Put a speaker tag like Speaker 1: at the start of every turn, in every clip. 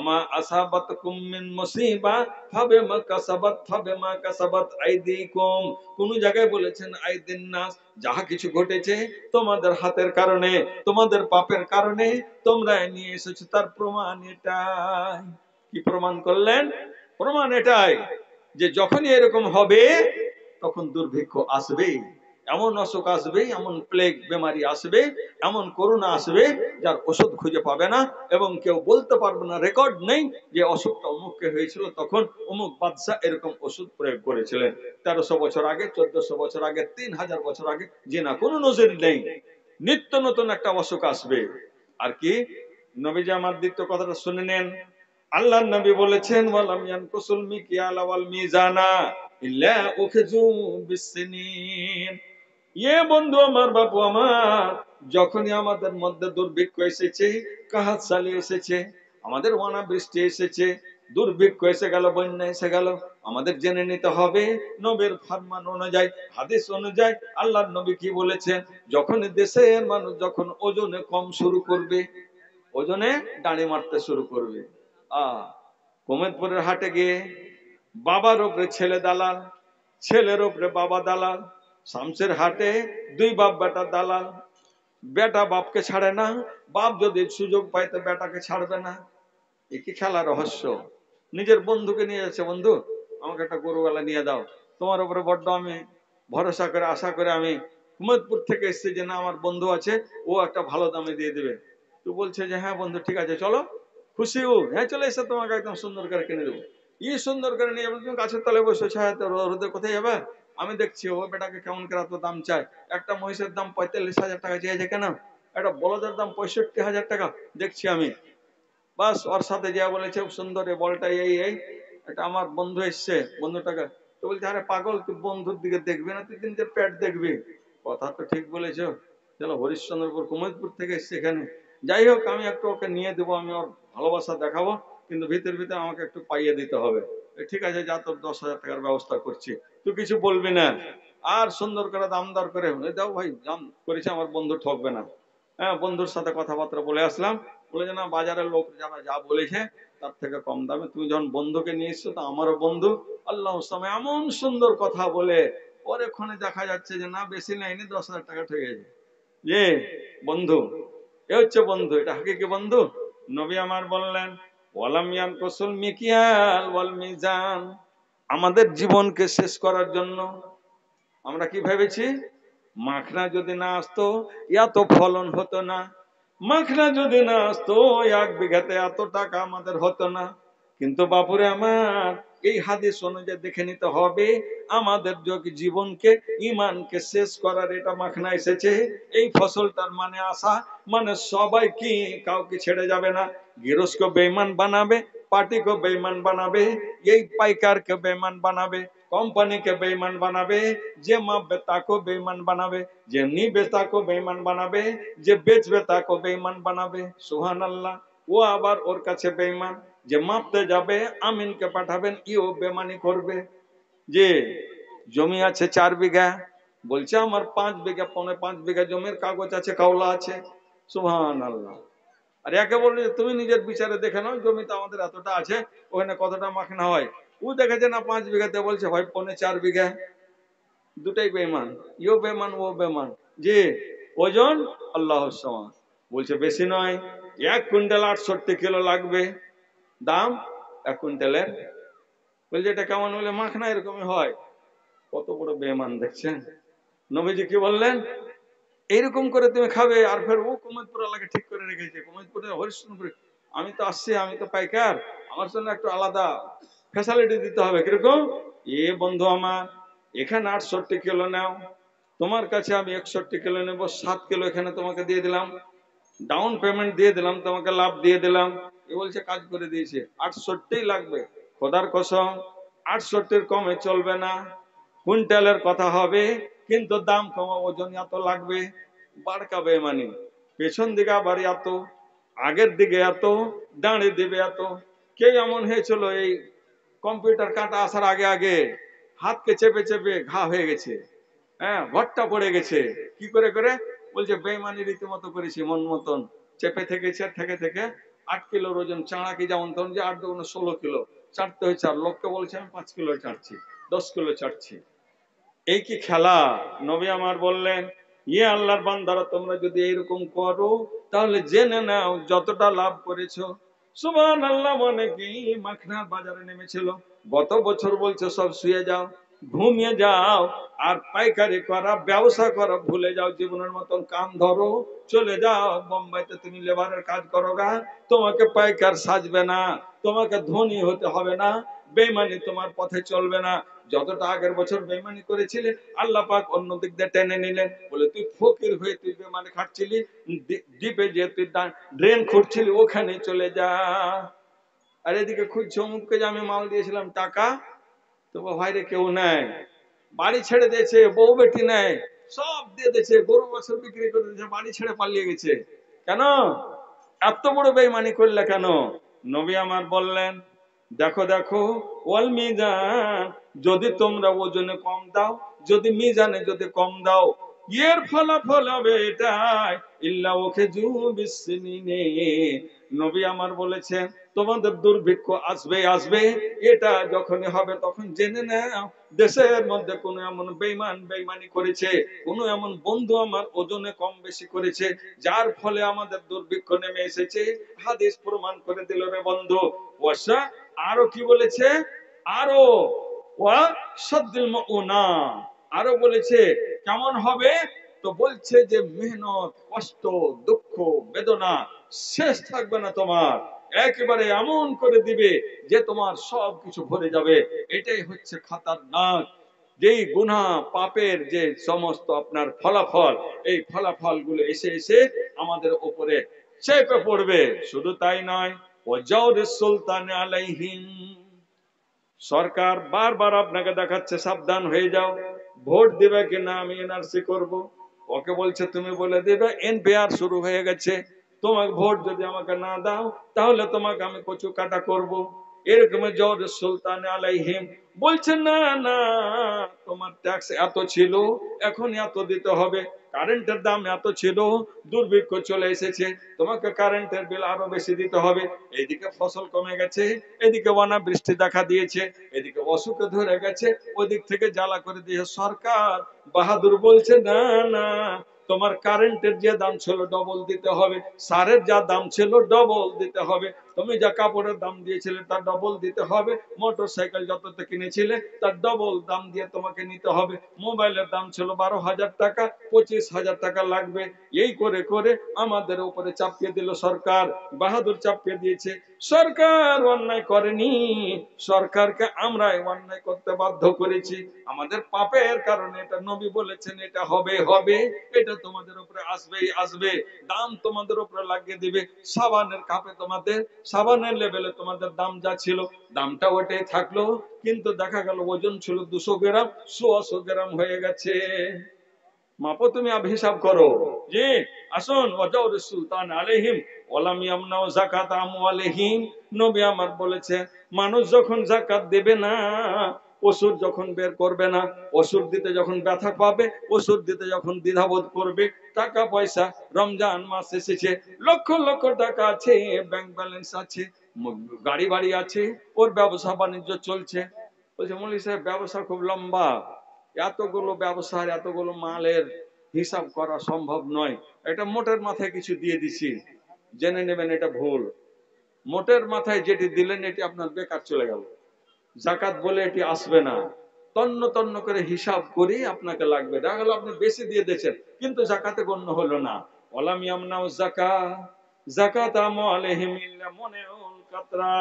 Speaker 1: আমা আসাবাতকুম মিন মুসিবা ফাবিমা কাসাবাত আইদিকুম। কোন জায়গায় বলেছেন আইদিন নাস, যাহা কিছু ঘটেছে তোমাদের হাতের কারণে, তোমাদের পাপের কারণে তোমরা নিয়ে এসেছো, তার প্রমাণ এটাই। কি প্রমাণ করলেন? প্রমাণ এটাই যে যখনই এরকম হবে তখন দুর্ভিক্ষ আসবে, এমন অসুখ আসবে, এমন প্লেগ বেমারি আসবে, এমন করোনা আসবে যার ওষুধ খুঁজে পাবে না, এবং কেউ বলতে পারবে না, রেকর্ড নেই যে অসুখটা অমুককে হয়েছিল তখন অমুক বাদশা এরকম ওষুধ প্রয়োগ করেছিলেন 1300 বছর আগে, 1400 বছর আগে, 3000 বছর আগে, যে না কোনো নজির নেই। নিত্য নতুন একটা অসুখ আসবে। আর কি নবীজি আমার দ্বিতীয় কথাটা শুনে নেন। আল্লাহর নবী বলেছেন ওয়ালাম ইয়ানকুসুল মিকিয়াল ওয়াল মিজানা ইল্লা উখিযু বিসসিনিন। বন্ধু আমার, বাপু আমার, যখনই আমাদের মধ্যে দুর্ভিক্ষ এসেছে, কাহাত চালিয়ে এসেছে, আমাদের অনাবৃষ্টি এসেছে, দুর্ভিক্ষ এসে গেল, বন্যা এসে গেল, আমাদের জেনে নিতে হবে নবীর ফরমান অনুযায়ী, হাদিস অনুযায়ী আল্লাহর নবী কি বলেছেন। যখন দেশের মানুষ যখন ওজনে কম শুরু করবে, ওজনে দাঁড়ি মারতে শুরু করবে, কোমেদপুরের হাটে গিয়ে বাবার উপরে ছেলে দালাল, ছেলের উপরে বাবা দালাল, শামসের হাটে দুই বাপ বেটা দালাল, বেটা বাপকে ছাড়ে না, বাপ যদি সুযোগ পায় তো বেটাকে ছাড়বে না। এ কি খেলা রহস্য? নিজের বন্ধুকে নিয়ে যাচ্ছে, বন্ধু আমাকে একটা গরুওয়ালা নিয়ে দাও, তোমার উপরে বড্ড আমি ভরসা করে আশা করে আমি কুমেদপুর থেকে এসেছি, যে না আমার বন্ধু আছে, ও একটা ভালো দামে দিয়ে দেবে। তো বলছে যে হ্যাঁ বন্ধু ঠিক আছে চলো, খুশি ও, হ্যাঁ চলে এসে তোমাকে একদম সুন্দর করে কিনে দেবো। সুন্দর করে নিয়ে যাবে, তুমি গাছের তলে বসে ছায়াতে রোদে কোথায় যাবে? আমি দেখছি ও বেটাকে কেমন করে এত দাম চায়। একটা মহিষের দাম 45,000 টাকা চেয়েছে, কেন? একটা বলদের দাম 65,000 টাকা দেখছি আমি। বাস ওর সাথে যা বলেছে সুন্দর এই বলটা এই এটা আমার বন্ধু এসছে, বন্ধুটাকে। তো বলছে আরে পাগল, তুই বন্ধুর দিকে দেখবি না, তুই তিনটে পেট দেখবি। কথা তো ঠিক বলেছো। চলো হরিশ্চন্দ্রপুর কুমোদপুর থেকে এসছে এখানে, যাই হোক আমি একটু ওকে নিয়ে দেবো, আমি ওর ভালোবাসা দেখাবো, কিন্তু ভিতর ভিতরে আমাকে একটু পাইয়ে দিতে হবে। ঠিক আছে যা, তোর 10,000 টাকার ব্যবস্থা করছি, তুই কিছু বলবি না। আর সুন্দর করে দাম দর করে দাও ভাই, দাম করেছে, আমার বন্ধু ঠকবে না। হ্যাঁ বন্ধুর সাথে কথাবার্তা বলে আসলাম, বলে যে না বাজারের লোক যারা যা বলেছে তার থেকে কম দামে, তুমি যখন বন্ধুকে নিয়ে এসছো তো আমারও বন্ধু, আল্লাহ সময় এমন সুন্দর কথা বলে পরেক্ষণে দেখা যাচ্ছে যে না বেশি নেয়নি, 10,000 টাকা ঠকে গেছে। যে বন্ধু, এ হচ্ছে বন্ধু, এটা হাকিকি বন্ধু। নবী আমার বললেন ওয়ালাম ইয়ানকুসুল মিকিয়াল ওয়াল মিজান। আমাদের জীবনকে শেষ করার জন্য আমরা কি ভেবেছি, মাখনা যদি না আসতো এত ফলন হতো না, মাখনা যদি না আসতো 1 বিঘাতে এত টাকা আমাদের হতো না। কিন্তু বাপুরে আমার, এই হাদিস অনুযায়ী দেখে নিতে হবে আমাদের জীবনকে, ইমানকে শেষ করার এটা মাখনা এসেছে। এই ফসলটার মানে আসা, মানে সবাই কি কাউকে ছেড়ে যাবে না, গৃহস্থকে বেঈমান বানাবে, পার্টিকে বেঈমান বানাবে, এই পাইকারকে বেঈমান বানাবে, কোম্পানিকে বেঈমান বানাবে, যে মাপবে তাকে বেঈমান বানাবে, যে নিবে তাকে বেঈমান বানাবে, যে বেচবে তাকে বেঈমান বানাবে। সুবহানাল্লাহ। ও আবার ওর কাছে বেঈমান, যে মাপতে যাবে আমিনকে পাঠাবেন, ইও বেমানি করবে। যে জমি আছে 4 বিঘা, বলছে আমার 5 বিঘা 5.5 বিঘা জমির কাগজ আছে, কাওলা আছে। সুবহানাল্লাহ। আর একে বললে তুমি নিজের বিচারে দেখে নাও, জমিতে আমাদের এতটা আছে, ওখানে কতটা মাখনা হয়। ও দেখেছে না 5 বিঘাতে, বলছে ভাই 4.5 বিঘা। দুটাই বেমান, ইও বেমান ও বেমান। যে ওজন আল্লাহর সমান, বলছে বেশি নয়, 1 কুইন্টাল 68 কিলো লাগবে দাম 1 কুইন্টালের। বলছে এটা কেমন? বলে মাখনা এরকমই হয়। কত বড় বেমান দেখছেন। নবীজি কি বললেন, এইরকম করে তুমি খাবে। আর ফের ও কুমোদপুর এলাকা ঠিক করে রেখেছে, কুমোদপুরে হরিশ্চন্দ্রপুরে আমি তো আসছি, আমি তো পাইকার, আমার জন্য একটু আলাদা ফ্যাসিলিটি দিতে হবে। কিরকম? বন্ধু আমার, এখানে 68 কিলো নাও, তোমার কাছে আমি 61 কিলো নেব, 7 কিলো এখানে তোমাকে দিয়ে দিলাম, ডাউন পেমেন্ট দিয়ে দিলাম, তোমাকে লাভ দিয়ে দিলাম। বলছে কাজ করে দিয়েছে, 68 লাগবে। খোদার কসম 68 কমে চলবে না, কুইন্টালের কথা হবে, কিন্তু দাম কমা, ওজন এত লাগবে। বাড়কা বেমানি, পেছন দিকে আবার এত, আগের দিকে এত, দাঁড়িয়ে দিবে এত। কে এমন হয়েছিল এই কম্পিউটার কাটা আসার আগে আগে হাতকে চেপে চেপে ঘা হয়ে গেছে, হ্যাঁ ভট্টা পড়ে গেছে। কি করে করে? বলছে বেইমানি রীতিমতো করেছি, মন মতন চেপে থেকেছে, থেকে থেকে 8 কিলোর ওজন চাঁড়াকে যেমন ধরুন যে 8 × 16 কিলো চাটতে হয়েছে, আর লোককে বলছে আমি 5 কিলো চাটছি, 10 কিলো চাটছি। এই কি খেলা? নবী আমার বললেন, ইয়ে আল্লাহর বান্দারা, তোমরা যদি এইরকম করো তাহলে জেনে নাও যতটা লাভ করেছো। সুবহানাল্লাহ। মানে কি, মাখনার বাজারে নেমেছিল, গত বছর বলছে সব শুয়ে যাও, ঘুমিয়ে যাও, আর পাইকারি করা ব্যবসা করা ভুলে যাও, জীবনের মতন কাম ধরো, চলে যাও বোম্বাইতে, তুমি লেবারের কাজ করো গা, তোমাকে পাইকার সাজবে না, তোমাকে ধনী হতে হবে না, বেইমানি তোমার পথে চলবে না। যতটা আগের বছর বেইমানি করেছিলে আল্লাহ পাক অন্য দিক দিয়ে টেনে নিলেন, বলে তুই ফকির হয়ে তুই বেইমানি খাটছিলি, দ্বীপে যে তুই ড্রেন খুঁড়ছিলি ওখানে চলে যা। আর এদিকে খুঁজছে অমুককে যে আমি মাল দিয়েছিলাম টাকা, তো ভাইরে কেউ নেয়, বাড়ি ছেড়ে দিয়েছে, বউ বেটি নেয়, সব দিয়ে দিয়েছে, গরু বছর বিক্রি করে দিয়েছে, বাড়ি ছেড়ে পালিয়ে গেছে। কেন এত বড় বেইমানি করলে কেন? নবী আমার বললেন, দেখো দেখো, ওয়াল মিজান, যদি তোমরা ওজনে কম দাও, যদি মিজানে যদি কম দাও, এর ফলাফল হবে এটাই, ইল্লা ওকে জু বিসনিনে, নবী আমার বলেছেন তোমাদের দুর্ভিক্ষ আসবে আসবে, এটা যখনই হবে তখন জেনে নাও দেশের মধ্যে কোন এমন বেইমানি করেছে, কোন এমন বন্ধু আমার ওজনে কম বেশি করেছে, যার ফলে আমাদের দুর্ভিক্ষ নেমে এসেছে। হাদিস প্রমাণ করে দিল রে বন্ধু। ওয়াসা, আরো কি বলেছে, আরো ওয়া সাদ্দিল মাউনা, আরো বলেছে কেমন হবে, তো বলছে যে মেহনত, কষ্ট, দুঃখ, বেদনা শেষ থাকবে না তোমার, একেবারে এমন করে দিবে যে তোমার সব কিছু ভরে যাবে। এটাই হচ্ছে খাতারনাক, যেই গুনাহ পাপের যে সমস্ত আপনার ফলাফল, এই ফলাফল গুলো এসে এসে আমাদের উপরে চেপে পড়বে। শুধু তাই নয়, ওয়াজাউরিস সুলতান আলাইহিম, সরকার বারবার আপনাকে দেখাচ্ছে সাবধান হয়ে যাও, ভোট দিবে কিনা আমি এনআরসি করব, ওকে বলছে তুমি বলে দিবে এনপিআর শুরু হয়ে গেছে, তোমাকে ভোট যদি আমাকে না দাও তাহলে তোমাকে আমি কচু কাটা করব। এরকম জোর সুলতান আলাইহিম বলছে না না, তোমার ট্যাক্স এত ছিল, এখন এত দিতে হবে, কারেন্টের দাম এত ছিল, দুর্ভিক্ষ চলে এসেছে, তোমাকে কারেন্টের বিল আরো বেশি দিতে হবে। এইদিকে ফসল কমে গেছে, এদিকে অনাবৃষ্টি দেখা দিয়েছে, এদিকে অসুখে ধরে গেছে, ওদিক থেকে জ্বালা করে দিয়েছে সরকার। বাহাদুর বলছে না না, তোমার কারেন্টের যে দাম ছিল ডবল দিতে হবে, সারের যা দাম ছিল ডবল দিতে হবে, তুমি যা কাপড়ের দাম দিয়েছিলে তার ডবল দিতে হবে, মোটর সাইকেল যতটা কিনেছিলে তার ডবল দাম দিয়ে তোমাকে নিতে হবে, মোবাইলের দাম ছিল 12,000 টাকা, 25,000 টাকা লাগবে। এই করে করে আমাদের উপরে চাপিয়ে দিল সরকার, বাহাদুর চাপিয়ে দিয়েছে। সরকার অন্যায় করেনি, সরকারকে আমরাই অন্যায় করতে বাধ্য করেছি, আমাদের পাপের কারণে। এটা নবী বলেছেন এটা হবে হবে, এটা তোমাদের উপরে আসবেই আসবে, দাম তোমাদের উপরে লাগিয়ে দিবে। সাবানের কাপে তোমাদের, সাবানের লেভেলে তোমাদের দাম যা ছিল দামটা ওটাই থাকলো, কিন্তু দেখা গেল ওজন ছিল 200 গ্রাম, 100 গ্রাম হয়ে গেছে। মাপো, তুমি হিসাব করো। জি, আসুন, ওয়াজাউরিস সুলতান আলাইহিম ওয়ালাম ইয়ামনাউ যাকাত আমওয়ালিহিম, নবী আমার বলেছে মানুষ যখন যাকাত দেবে না, ওষুধ যখন বের করবে না, ওষুধ দিতে যখন ব্যথা পাবে, ওষুধ দিতে যখন দ্বিধাবোধ করবে, টাকা পয়সা, রমজান মাস এসেছে, লক্ষ লক্ষ টাকা আছে, ব্যাংক ব্যালেন্স আছে, গাড়ি বাড়ি আছে, ওর ব্যবসা বাণিজ্য চলছে, বলছে মৌলী সাহেব ব্যবসা খুব লম্বা, এতগুলো ব্যবসার এতগুলো মালের হিসাব করা সম্ভব নয়, এটা মোটের মাথায় কিছু দিয়ে দিছি, জেনে নেবেন এটা ভুল। মোটের মাথায় যেটি দিলেন এটি আপনার বেকার চলে গেল, জাকাত বলে এটি আসবে না, তন্ন তন্ন করে হিসাব করি আপনাকে লাগবে। দেখা গেল আপনি বেশি দিয়ে দিয়েছেন কিন্তু জাকাতে গণ্য হলো না। ওয়ালাম ইয়ামনাউ যাকাত যাকাত আমওয়ালিহিম ইল্লা মুনিউল কাতরা,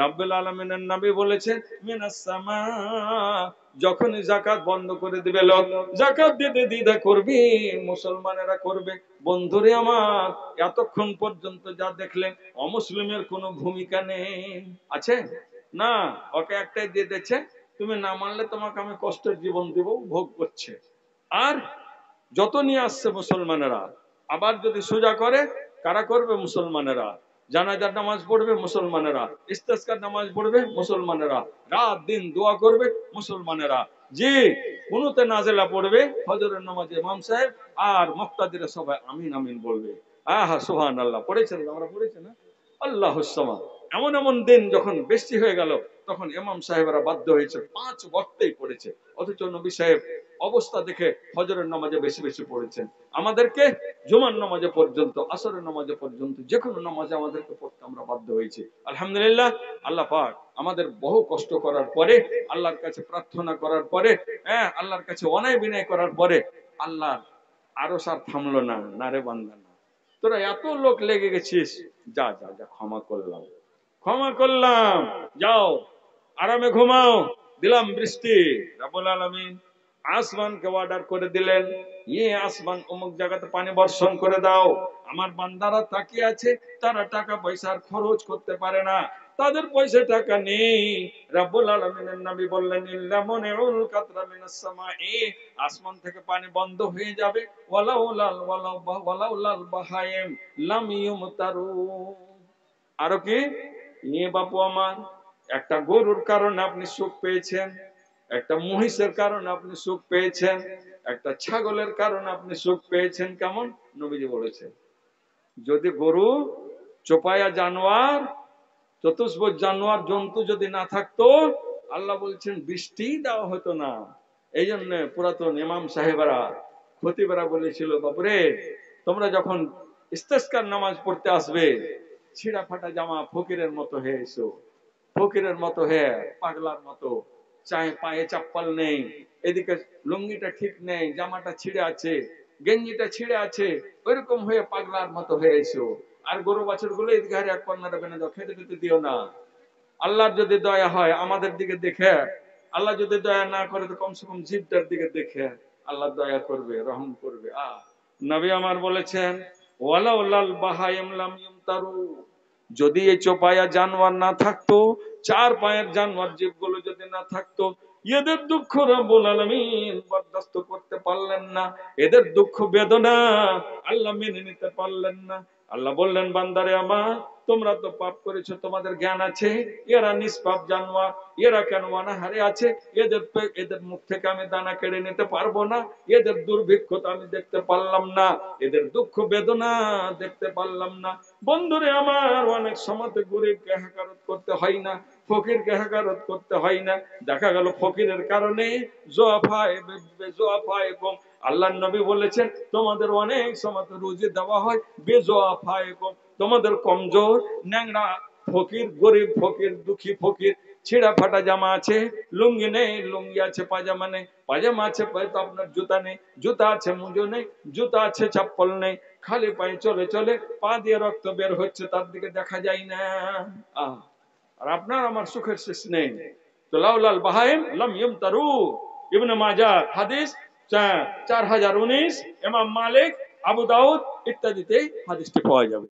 Speaker 1: রাব্বুল আলামিনের নবী বলেছেন মিনাস সামা, যখনই জাকাত বন্ধ করে দিবে লোক, জাকাত দিতে দ্বিধা করবে, মুসলমানেরা করবে। বন্ধুরে আমার, এতক্ষণ পর্যন্ত যা দেখলেন অমুসলিমের কোনো ভূমিকা নেই, আছে না, ওকে একটাই দিয়ে দিচ্ছে, তুমি না মানলে তোমাকে আমি কষ্টের জীবন দিব, ভোগ করছে। আর যত নিয়ে আসছে মুসলমানেরা, আবার যদি সোজা করে, কারা করবে? মুসলমানেরা। জানাজার নামাজ পড়বে মুসলমানেরা, ইস্তেসকার নামাজ পড়বে মুসলমানেরা, রাত দিন দোয়া করবে মুসলমানেরা, জি, কুনুতে নাজেলা পড়বে, ফজরের নামাজে ইমাম সাহেব আর মুক্তাদিরা সবাই আমিন আমিন বলবে। আহা সুবহানাল্লাহ, পড়েছেন, আমরা পড়েছি না? আল্লাহুস সামাদ। এমন এমন দিন যখন বৃষ্টি হয়ে গেল, তখন ইমাম সাহেবরা বাধ্য হয়েছে 5 ওয়াক্তেই পড়েছে। অথচ নবী সাহেব অবস্থা দেখে ফজরের নামাজে বেশি বেশি পড়েছেন। আমাদেরকে জুমার নামাজে পর্যন্ত, আসরের নামাজে পর্যন্ত, যে কোনো নামাজে আমাদেরকে পড়তে আমরা বাধ্য হয়েছি। আলহামদুলিল্লাহ, আল্লাহ পাক আমাদের বহু কষ্ট করার পরে, আল্লাহর কাছে প্রার্থনা করার পরে, হ্যাঁ, আল্লাহর কাছে অনায় বিনয় করার পরে আল্লাহ আরো সার থামলো না। না রে বান্দা, না, তোরা এত লোক লেগে গেছিস, যা যা যা, ক্ষমা করলাম, ক্ষমা করলাম, যাও আরামে ঘুমাও, দিলাম বৃষ্টি। রাব্বুল আলামিন আসমানকে অর্ডার করে দিলেন, ইয়ে আসমান অমুক জায়গাতে পানি বর্ষণ করে দাও। আমার বান্দারা তাকিয়ে আছে, তারা টাকা পয়সার খরচ করতে পারে না, তাদের পয়সা টাকা নেই। রাব্বুল আলামিনের নবী বললেন, ইল্লা মুনিউল কাতরা মিনাস সামাই, আসমান থেকে পানি বন্ধ হয়ে যাবে। ওয়ালাউলাল বাহাইম লাম ইউমতারু। আরো কি, নিয়ে বাপু আমার, একটা গরুর কারণে আপনি সুখ পেয়েছেন, একটা মহিষের কারণে আপনি সুখ পেয়েছেন, একটা ছাগলের কারণে আপনি সুখ পেয়েছেন। কেমন? নবীজি বলেছেন, যদি গরু, চোপায়া জানোয়ার, চতুষ্পদ জানোয়ার জন্তু যদি না থাকতো, আল্লাহ বলছেন বৃষ্টি দেওয়া হতো না। এই জন্য পুরাতন ইমাম সাহেবেরা, খতিবেরা বলেছিল, বাবুরে, তোমরা যখন ইস্তেসকার নামাজ পড়তে আসবে, ছিঁড়া ফাটা জামা ফকিরের মতো হয়ে এসো, ফকিরের মতো হয়ে, পাগলার মতো, চায়ে পায়ে চাপ্পাল নেই, এদিকে লুঙ্গিটা ঠিক নেই, জামাটা ছিঁড়ে আছে, গেঞ্জিটা ছিঁড়ে আছে, ওইরকম হয়ে পাগলার মতো হয়ে এসো। আর গরু বাছুর গুলো এদিকে এক কর্নারে বেঁধে দাও, খেতে খেতে দিও না। আল্লাহর যদি দয়া হয় আমাদের দিকে দেখে, আল্লাহ যদি দয়া না করে তো কমসে কম জীবটার দিকে দেখে আল্লাহ দয়া করবে, রহম করবে। নবী আমার বলেছেন, ওয়ালাউলাল বাহাইম লাম ইউমতারু, যদি এই চোপায়া জানোয়ার না থাকতো, চার পায়ের জানোয়ার জীবগুলো যদি না থাকতো, এদের দুঃখ রব্বুল আলামিন বরদাস্ত করতে পারলেন না, এদের দুঃখ বেদনা আল্লাহ মেনে নিতে পারলেন না। আল্লাহ বললেন, বান্দারে আমার, তোমরা তো পাপ করেছো, তোমাদের জ্ঞান আছে, এরা নিষ্পাপ জানোয়ার, এরা কেন অনাহারে আছে, এদের মুখ থেকে আমি দানা কেড়ে নিতে পারবো না, এদের দুর্ভিক্ষতা আমি দেখতে পারলাম না, এদের দুঃখ বেদনা দেখতে পারলাম না। বন্ধুরে আমার, অনেক সময় গরিবকে হেকারত করতে হয় না, ফকিরকে হেকারত করতে হয় না। দেখা গেল ফকিরের কারণে জোয়াফায়ে কম, আল্লাহর নবী বলেছেন, তোমাদের অনেক সময় রুজি দেওয়া হয় বেজোয়াফায়ে কম, তোমাদের কমজোর, ন্যাংরা ফকির, গরিব ফকির, দুঃখী ফকির, ছিঁড়া ফাটা জামা আছে, লুঙ্গি নেই, লুঙ্গি আছে, পাজামা নেই, পাজামা আছে, তো আপনার জুতা নেই, জুতা আছে, মুজো নেই, জুতা আছে, চপ্পল নেই, খালি পায়ে চলে চলে পা দিয়ে রক্ত বের হচ্ছে, তার দিকে দেখা যায় না। আর আপনার আমার সুখের শেষ নেই। তো লাউলাল বাহাইম লাম ইউমতারু, ইবনে মাজাহ হাদিস 4019, ইমাম মালিক, আবু দাউদ ইত্যাদিতে হাদিসটি পাওয়া যাবে।